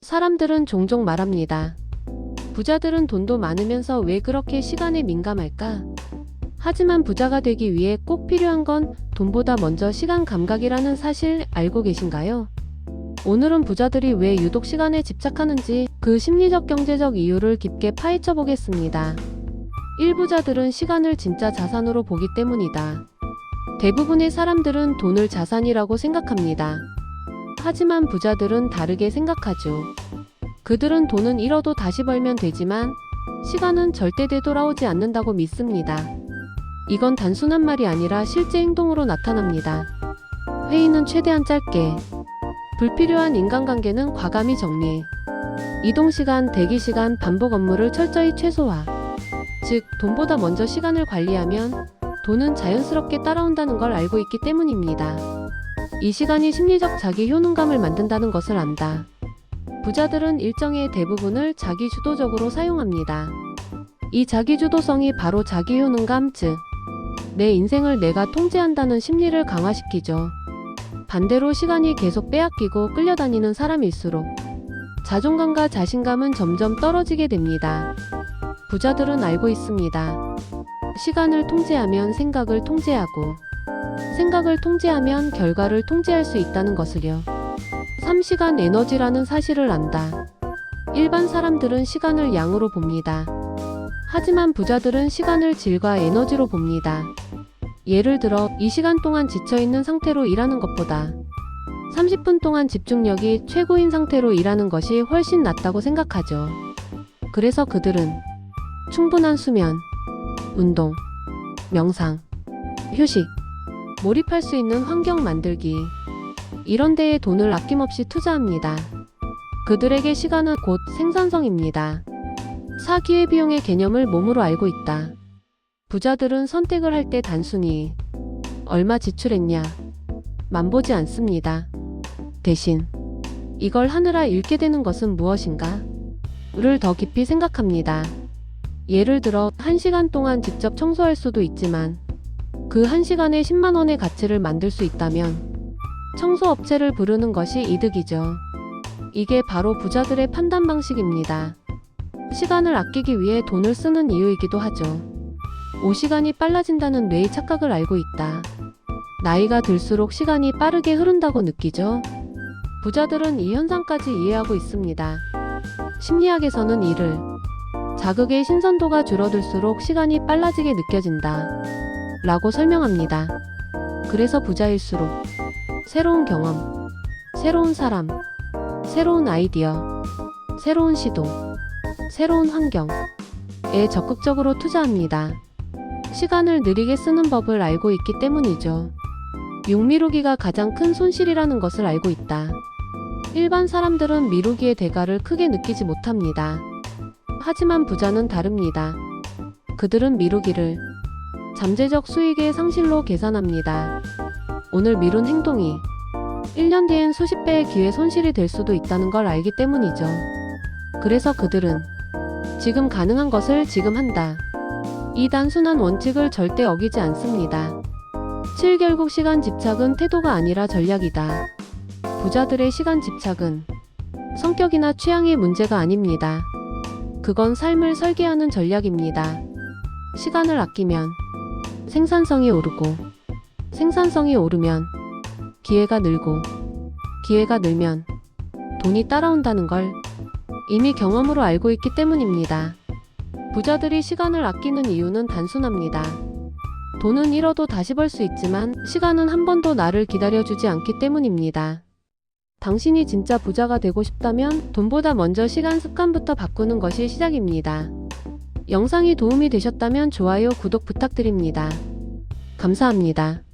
사람들은 종종 말합니다. 부자들은 돈도 많으면서 왜 그렇게 시간에 민감할까? 하지만 부자가 되기 위해 꼭 필요한 건 돈보다 먼저 시간 감각이라는 사실 알고 계신가요? 오늘은 부자들이 왜 유독 시간에 집착하는지 그 심리적 경제적 이유를 깊게 파헤쳐 보겠습니다. 일부자들은 시간을 진짜 자산으로 보기 때문이다. 대부분의 사람들은 돈을 자산이라고 생각합니다. 하지만 부자들은 다르게 생각하죠. 그들은 돈은 잃어도 다시 벌면 되지만 시간은 절대 되돌아오지 않는다고 믿습니다. 이건 단순한 말이 아니라 실제 행동으로 나타납니다. 회의는 최대한 짧게, 불필요한 인간관계는 과감히 정리, 이동시간, 대기시간, 반복 업무를 철저히 최소화. 즉, 돈보다 먼저 시간을 관리하면 돈은 자연스럽게 따라온다는 걸 알고 있기 때문입니다. 이 시간이 심리적 자기 효능감을 만든다는 것을 안다. 부자들은 일정의 대부분을 자기주도적으로 사용합니다. 이 자기주도성이 바로 자기효능감, 즉 내 인생을 내가 통제한다는 심리를 강화시키죠. 반대로 시간이 계속 빼앗기고 끌려다니는 사람일수록 자존감과 자신감은 점점 떨어지게 됩니다. 부자들은 알고 있습니다. 시간을 통제하면 생각을 통제하고, 생각을 통제하면 결과를 통제할 수 있다는 것을요. 3시간 에너지라는 사실을 안다. 일반 사람들은 시간을 양으로 봅니다. 하지만 부자들은 시간을 질과 에너지로 봅니다. 예를 들어 이 시간 동안 지쳐있는 상태로 일하는 것보다 30분 동안 집중력이 최고인 상태로 일하는 것이 훨씬 낫다고 생각하죠. 그래서 그들은 충분한 수면, 운동, 명상, 휴식, 몰입할 수 있는 환경 만들기, 이런 데에 돈을 아낌없이 투자합니다. 그들에게 시간은 곧 생산성입니다. 사기회비용의 개념을 몸으로 알고 있다. 부자들은 선택을 할 때 단순히 얼마 지출했냐 만 보지 않습니다. 대신 이걸 하느라 잃게 되는 것은 무엇인가? 를 더 깊이 생각합니다. 예를 들어 1시간 동안 직접 청소할 수도 있지만 그 1시간에 10만 원의 가치를 만들 수 있다면 청소업체를 부르는 것이 이득이죠. 이게 바로 부자들의 판단 방식입니다. 시간을 아끼기 위해 돈을 쓰는 이유이기도 하죠. 5시간이 빨라진다는 뇌의 착각을 알고 있다. 나이가 들수록 시간이 빠르게 흐른다고 느끼죠. 부자들은 이 현상까지 이해하고 있습니다. 심리학에서는 이를 자극의 신선도가 줄어들수록 시간이 빨라지게 느껴진다 라고 설명합니다. 그래서 부자일수록 새로운 경험, 새로운 사람, 새로운 아이디어, 새로운 시도, 새로운 환경에 적극적으로 투자합니다. 시간을 느리게 쓰는 법을 알고 있기 때문이죠. 육미루기가 가장 큰 손실이라는 것을 알고 있다. 일반 사람들은 미루기의 대가를 크게 느끼지 못합니다. 하지만 부자는 다릅니다. 그들은 미루기를 잠재적 수익의 상실로 계산합니다. 오늘 미룬 행동이 1년 뒤엔 수십 배의 기회 손실이 될 수도 있다는 걸 알기 때문이죠. 그래서 그들은 지금 가능한 것을 지금 한다. 이 단순한 원칙을 절대 어기지 않습니다. 7. 결국 시간 집착은 태도가 아니라 전략이다. 부자들의 시간 집착은 성격이나 취향의 문제가 아닙니다. 그건 삶을 설계하는 전략입니다. 시간을 아끼면 생산성이 오르고, 생산성이 오르면 기회가 늘고, 기회가 늘면 돈이 따라온다는 걸 이미 경험으로 알고 있기 때문입니다. 부자들이 시간을 아끼는 이유는 단순합니다. 돈은 잃어도 다시 벌 수 있지만 시간은 한 번도 나를 기다려주지 않기 때문입니다. 당신이 진짜 부자가 되고 싶다면 돈보다 먼저 시간 습관부터 바꾸는 것이 시작입니다. 영상이 도움이 되셨다면 좋아요, 구독 부탁드립니다. 감사합니다.